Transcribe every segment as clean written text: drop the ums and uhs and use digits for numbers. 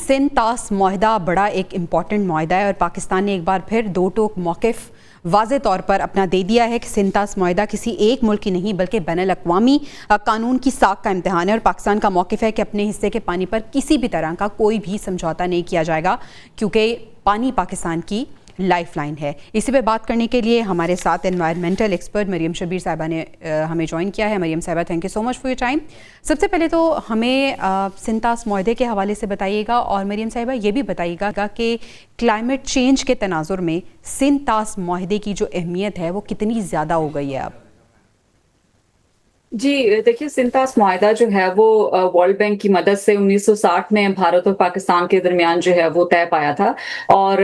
सिंध तास मुआहदा बड़ा एक इम्पॉर्टेंट मुआहदा है और पाकिस्तान ने एक बार फिर दो टोक मौक़िफ़ वाज़े तौर पर अपना दे दिया है कि सिंध तास मुआहदा किसी एक मुल्क की नहीं बल्कि बैनुल-अक़वामी कानून की साख का इम्तिहान है और पाकिस्तान का मौक़िफ़ है कि अपने हिस्से के पानी पर किसी भी तरह का कोई भी समझौता नहीं किया जाएगा क्योंकि पानी पाकिस्तान की लाइफलाइन है। इसी पे बात करने के लिए हमारे साथ एनवायरमेंटल एक्सपर्ट मरियम शब्बीर साहिबा ने हमें ज्वाइन किया है। मरियम साहिबा, thank you so much for your time. सबसे पहले तो हमें सिंध तास मुआहदे के हवाले से बताइएगा और मरियम साहिबा ये भी बताइएगा कि क्लाइमेट चेंज के तनाजुर में सिंध तास मुआहदे की जो अहमियत है वो कितनी ज़्यादा हो गई है अब। जी देखिए, सिंध तास मुआहदा जो है वो वर्ल्ड बैंक की मदद से 1960 में भारत और पाकिस्तान के दरमियान जो है वो तय पाया था और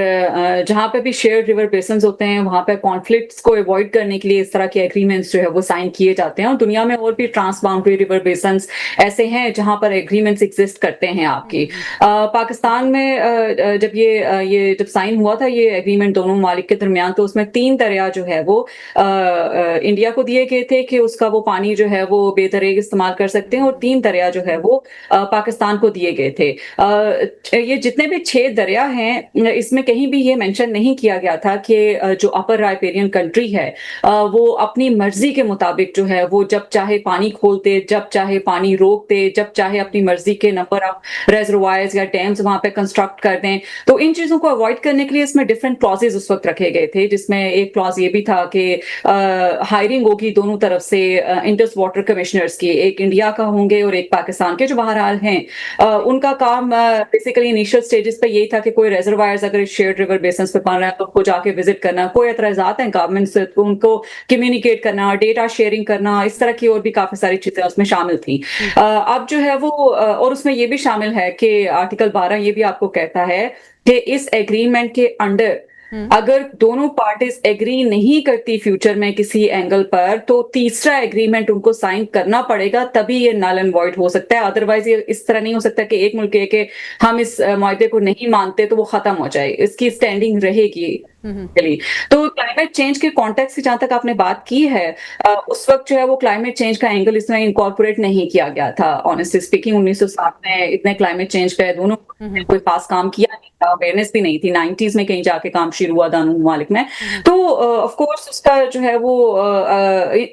जहाँ पे भी शेयर्ड रिवर बेसिन्स होते हैं वहाँ पे कॉन्फ्लिक्ट्स को अवॉइड करने के लिए इस तरह के एग्रीमेंट्स जो है वो साइन किए जाते हैं और दुनिया में और भी ट्रांस बाउंड्री रिवर बेसिन्स ऐसे हैं जहाँ पर एग्रीमेंट्स एग्जिस्ट करते हैं आपकी। पाकिस्तान में जब ये जब साइन हुआ था ये एग्रीमेंट दोनों ममालिक के दरमियान, तो उसमें 3 दरिया जो है वो इंडिया को दिए गए थे कि उसका वो पानी जो है वो बेतरेग इस्तेमाल कर सकते हैं और 3 दरिया जो है वो पाकिस्तान को दिए गए थे। ये जितने भी 6 दरिया हैं इसमें कहीं भी ये मेंशन नहीं किया गया था कि जो अपर राइपेरियन कंट्री है वो अपनी मर्जी के मुताबिक जो है वो जब चाहे पानी खोलते, जब चाहे पानी रोकते, जब चाहे अपनी मर्जी के नंबर ऑफ रेजर्वायर्स या डैम्स वहां पे कंस्ट्रक्ट कर दें। तो इन चीजों को अवॉइड करने के लिए इसमें डिफरेंट क्लॉजेज उस वक्त रखे गए थे, जिसमें एक क्लॉज ये भी था कि हायरिंग होगी दोनों तरफ से इंडस वाटर कमिश्नर्स की, एक इंडिया का होंगे और एक पाकिस्तान के, जो बहरहाल हैं। उनका काम बेसिकली इनिशियल स्टेजेस पे यही था कि कोई रिजर्वायर्स अगर शेयर्ड रिवर बेसिन्स पे बन रहा है तो उनको जाके विजिट करना, कोई एतराजात हैं गवर्नमेंट से तो उनको कम्युनिकेट करना, डेटा शेयरिंग करना, इस तरह की और भी काफी सारी चीजें उसमें शामिल थी। अब जो है वो और उसमें ये भी शामिल है कि आर्टिकल 12 ये भी आपको कहता है कि इस एग्रीमेंट के अंडर अगर दोनों पार्टीज एग्री नहीं करती फ्यूचर में किसी एंगल पर, तो तीसरा एग्रीमेंट उनको साइन करना पड़ेगा, तभी ये नल एंड वॉइड हो सकता है। अदरवाइज ये इस तरह नहीं हो सकता कि एक मुल्क के हम इस मुआहदे को नहीं मानते तो वो खत्म हो जाए, इसकी स्टैंडिंग रहेगी। तो क्लाइमेट चेंज के कॉन्टेक्स्ट से जहां तक आपने बात की है, उस वक्त जो है वो क्लाइमेट चेंज का एंगल इसमें इनकॉर्पोरेट नहीं किया गया था। ऑनेस्टली स्पीकिंग 1960 में इतने क्लाइमेट चेंज पे दोनों कोई खास काम किया नहीं था, अवेयरनेस भी नहीं थी। 90s में कहीं जाके काम शुरू हुआ दोनों ममालिक में। तो ऑफ कोर्स उसका जो है वो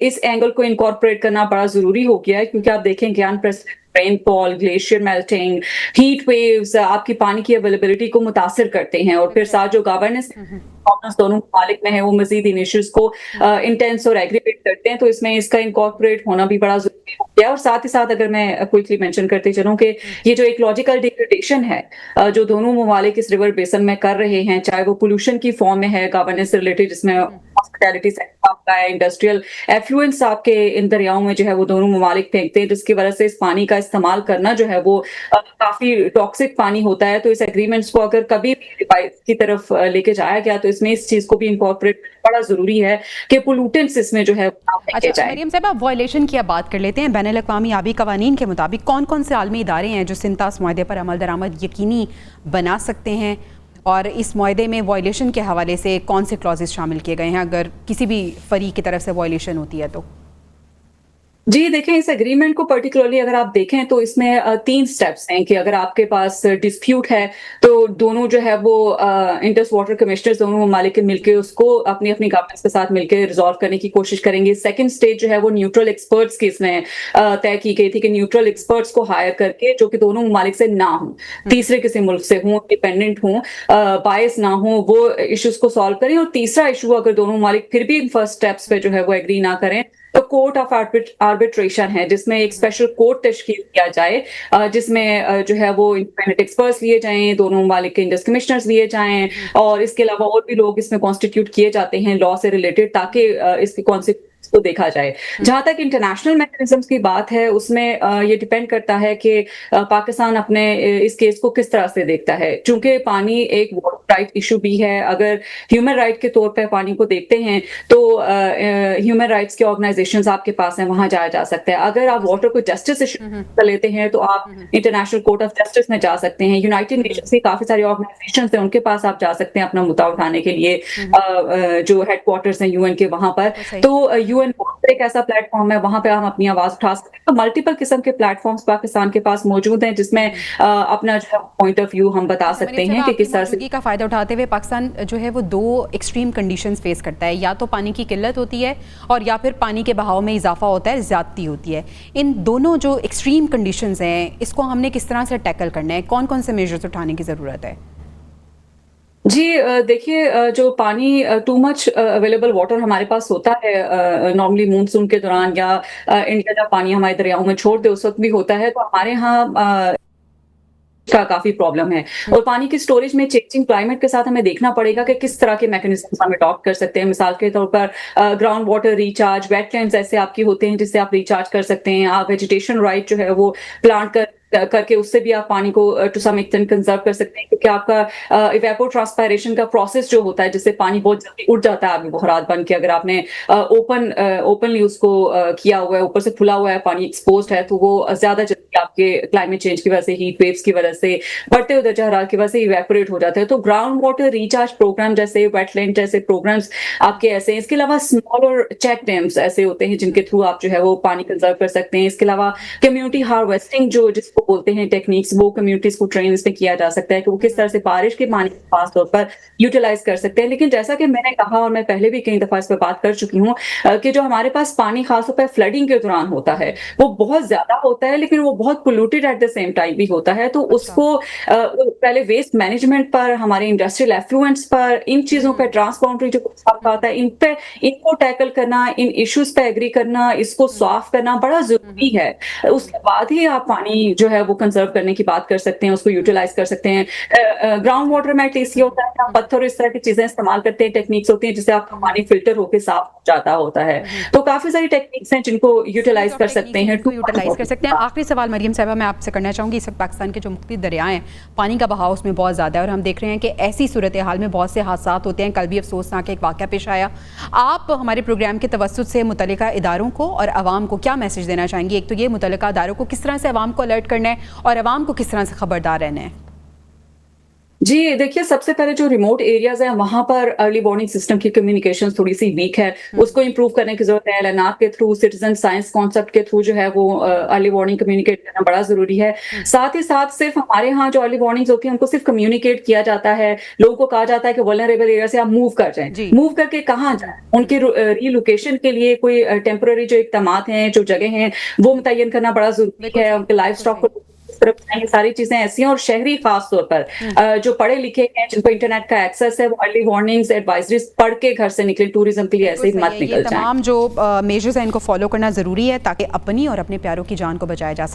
इस एंगल को इनकॉर्पोरेट करना बड़ा जरूरी हो गया है, क्योंकि आप देखें unprecedented rainfall, glacier melting, heat waves आपकी पानी की अवेलेबिलिटी को मुतासिर करते हैं और फिर साथ जो गवर्नेंस प्रॉब्लम्स दोनों ममालिक में है वो मजीद इन इश्यूज को इंटेंस और एग्रीवेट करते हैं। तो इसमें इसका इनकॉर्पोरेट होना भी बड़ा जरूरी हो गया। और साथ ही साथ अगर मैं क्विकली मेंशन करते चलूं कि ये जो इकोलॉजिकल डिग्रेडेशन है जो दोनों ममालिक इस रिवर बेसन में कर रहे हैं, चाहे वो पोल्यूशन की फॉर्म में है, गवर्नेंस से रिलेटेड, जिसमें हॉस्पिटैलिटी सेक्टर आपका है, इंडस्ट्रियल एफ्लुएंस आपके इन दरियाओं में जो है वो दोनों ममालिक फेंकते हैं, जिसकी वजह से इस पानी का इस्तेमाल करना जो है वो काफी टॉक्सिक पानी होता है। तो इस एग्रीमेंट्स को अगर कभी भी की तरफ लेके जाया गया तो इसमें इस चीज को भी इनकॉर्पोरेट बड़ा जरूरी है कि पोल्यूटेंट्स इसमें जो है अच्छा मरियम साहब, आप वायलेशन की अब बात कर लेते हैं। बैनुल-अक़वामी आबी कवानीन के मुताबिक कौन कौन से आलमी इदारे हैं जो सिंध तास मुआहदे पर अमल दरामद यकीनी बना सकते हैं, और इस मुआहदे में वायलेशन के हवाले से कौन से क्लॉजेस शामिल किए गए हैं अगर किसी भी फरीक की तरफ से वायलेशन होती है तो? जी देखें, इस एग्रीमेंट को पर्टिकुलरली अगर आप देखें तो इसमें 3 स्टेप्स हैं कि अगर आपके पास डिस्प्यूट है तो दोनों जो है वो इंडस वाटर कमिश्नर्स दोनों ममालिक के मिलकर उसको अपनी अपनी गवर्नमेंट्स के साथ मिलकर रिजॉल्व करने की कोशिश करेंगे। सेकंड स्टेज जो है वो न्यूट्रल एक्सपर्ट्स की इसमें तय की गई थी कि न्यूट्रल एक्सपर्ट्स को हायर करके जो कि दोनों ममालिक से ना हो, तीसरे किसी मुल्क से हों, डिपेंडेंट हों, बायस ना हो, वो इश्यूज को सॉल्व करें। और तीसरा इशू अगर दोनों ममालिक फिर भी इन फर्स्ट स्टेप्स पे जो है वो एग्री ना करें तो कोर्ट ऑफ आर्बिट्रेशन है, जिसमें एक स्पेशल कोर्ट तश्कील किया जाए जिसमें जो है वो इंडिपेंडेंट एक्सपर्ट्स लिए जाएं, दोनों ममालिक के इंडस कमिश्नर्स लिए जाएं और इसके अलावा और भी लोग इसमें कॉन्स्टिट्यूट किए जाते हैं लॉ से रिलेटेड, ताकि इसके कॉन्सिक्वेंस को देखा जाए। जहां तक इंटरनेशनल मैकेनिज्म्स की बात है उसमें ये डिपेंड करता है कि पाकिस्तान अपने इस केस को किस तरह से देखता है। चूंकि पानी एक राइट इशू भी है, अगर ह्यूमन राइट के तौर पे पानी को देखते हैं तो ह्यूमन राइट्स के ऑर्गेनाइजेशंस आपके पास हैं, वहां जाया जा सकता है। अगर आप वाटर को जस्टिस इशू कर लेते हैं तो आप इंटरनेशनल कोर्ट ऑफ जस्टिस में जा सकते हैं। यूनाइटेड नेशंस की काफी सारी ऑर्गेनाइजेशंस हैं, उनके पास आप जा सकते हैं अपना मुद्दा उठाने के लिए, जो हेडक्वार्टर्स हैं यूएन के वहां पर। तो यूएन ओपन एक ऐसा प्लेटफॉर्म है, वहां पे हम अपनी आवाज उठा सकते हैं। तो मल्टीपल किस्म के प्लेटफॉर्म्स पाकिस्तान के पास मौजूद हैं, जिसमें अपना जो है पॉइंट ऑफ व्यू हम बता सकते हैं कि किस तरह से मौजूदगी का फायदा उठाते हुए पाकिस्तान जो है वो दो एक्सट्रीम कंडीशंस फेस करता है, या तो पानी की किल्लत होती है और या फिर पानी के बहाव में इजाफा होता है, ज्यादती होती है। इन दोनों जो एक्सट्रीम कंडीशंस हैं, इसको हमने किस तरह से टैकल करना है, कौन कौन से मेजर्स उठाने की ज़रूरत है? जी देखिए जो पानी टू मच अवेलेबल वाटर हमारे पास होता है नॉर्मली मानसून के दौरान या इंडिया जब पानी हमारे दरियाओं में छोड़ दे उस वक्त भी होता है, तो हमारे यहाँ का काफी प्रॉब्लम है। और पानी की स्टोरेज में चेंजिंग क्लाइमेट के साथ हमें देखना पड़ेगा कि किस तरह के मैकेनिज्म हम अडॉप्ट कर सकते हैं। मिसाल के तौर पर ग्राउंड वाटर रिचार्ज, वेटलैंड्स ऐसे आपकी होते हैं जिससे आप रिचार्ज कर सकते हैं। आप वेजिटेशन राइट जो है वो प्लांट करके उससे भी आप पानी को टू सम एक्सटेंट कंजर्व कर सकते हैं, क्योंकि आपका इवेपोट्रांसपायरेशन का प्रोसेस जो होता है, जिससे पानी बहुत जल्दी उड़ जाता है आपकी बुखरात बन के। अगर आपने ओपनली उसको किया हुआ है, ऊपर से खुला हुआ है, पानी एक्सपोज्ड है, तो वो ज्यादा जल्दी आपके क्लाइमेट चेंज की वजह से, हीट वेव्स की वजह से, बढ़ते हुए दर्जा हरारत की वजह से इवेपोरेट हो जाता है। तो ग्राउंड वाटर रिचार्ज प्रोग्राम जैसे, वेटलैंड जैसे प्रोग्राम्स आपके ऐसे हैं। इसके अलावा स्मॉल और चेक डैम्स ऐसे होते हैं जिनके थ्रू आप जो है वो पानी कंजर्व कर सकते हैं। इसके अलावा कम्युनिटी हार्वेस्टिंग जो जिसको बोलते हैं टेक्निक्स, वो कम्युनिटीज को ट्रेन इसमें किया जा सकता है कि वो किस तरह से बारिश के पानी को खास तौर पर यूटिलाइज कर सकते हैं। लेकिन जैसा कि मैंने कहा और मैं पहले भी कई दफा इस पर बात कर चुकी हूँ कि जो हमारे पास पानी खासतौर पर फ्लडिंग के दौरान होता है वो बहुत ज्यादा होता है, लेकिन वो बहुत polluted at the same time भी होता है। तो उसको पहले वेस्ट मैनेजमेंट पर, हमारे इंडस्ट्रियल एफ्लुएंट्स पर, इन चीजों पर, ट्रांसबाउंडरी जो आता है, इन पे इनको टैकल करना, इन इश्यूज पे एग्री करना, इसको सॉल्व करना बड़ा जरूरी है। उसके बाद ही आप पानी जो है वो कंजर्व करने की बात कर सकते हैं, उसको यूटिलाइज कर सकते हैं। ग्राउंड वाटर में एटलीस्ट ये होता है कि आप पत्थर इस तरह की चीजें इस्तेमाल करते हैं, टेक्निक्स होती हैं जिससे आपका पानी फिल्टर होकर साफ हो जाता होता है। तो काफी सारी टेक्निक्स हैं जिनको यूटिलाइज कर सकते हैं, यूटिलाइज कर सकते हैं। आखिरी सवाल मरियम साहबा मैं आपसे करना चाहूंगी, इस वक्त पाकिस्तान के जो मुख्तलिफ दरियाएं हैं, पानी का बहाव उसमें बहुत ज़्यादा है और हम देख रहे हैं कि ऐसी सूरत हाल में बहुत से हादसा होते हैं। कल भी अफसोसनाक एक वाक़या पेश आया। आप हमारे प्रोग्राम के तवस्सुत से मुतल्लिका इदारों को और आवाम को क्या मैसेज देना चाहेंगी? एक तो ये मुतल्लिका इदारों को किस तरह से आवाम को अलर्ट करना है और आवाम को किस तरह से खबरदार रहना है? जी देखिए, सबसे पहले जो रिमोट एरियाज हैं वहां पर अर्ली वार्निंग सिस्टम की कम्युनिकेशन थोड़ी सी वीक है, उसको इंप्रूव करने की जरूरत है। एलएनआर के थ्रू, सिटीजन साइंस कॉन्सेप्ट के थ्रू जो है वो अर्ली वार्निंग कम्युनिकेट करना बड़ा जरूरी है। साथ ही साथ सिर्फ हमारे यहाँ जो अर्ली वार्निंग्स होती है उनको सिर्फ कम्युनिकेट किया जाता है, लोगों को कहा जाता है कि वल्नरेबल एरिया से आप मूव कर जाएं। मूव करके कहाँ जाएं, उनके रीलोकेशन के लिए कोई टेम्पररी जो इकदामात हैं, जो जगह हैं, वो मुतय्यन करना बड़ा जरूरी है। उनके लाइफ स्टॉक को तरफ ये सारी चीजें ऐसी हैं। और शहरी खास तौर पर जो पढ़े लिखे हैं, जिनको इंटरनेट का एक्सेस है, वो अर्ली वार्निंग्स, एडवाइजरीज पढ़ के घर से निकले, टूरिज्म के लिए ऐसे ही मत निकल जाएं। तमाम जो मेजर्स हैं इनको फॉलो करना जरूरी है ताकि अपनी और अपने प्यारों की जान को बचाया जा सके।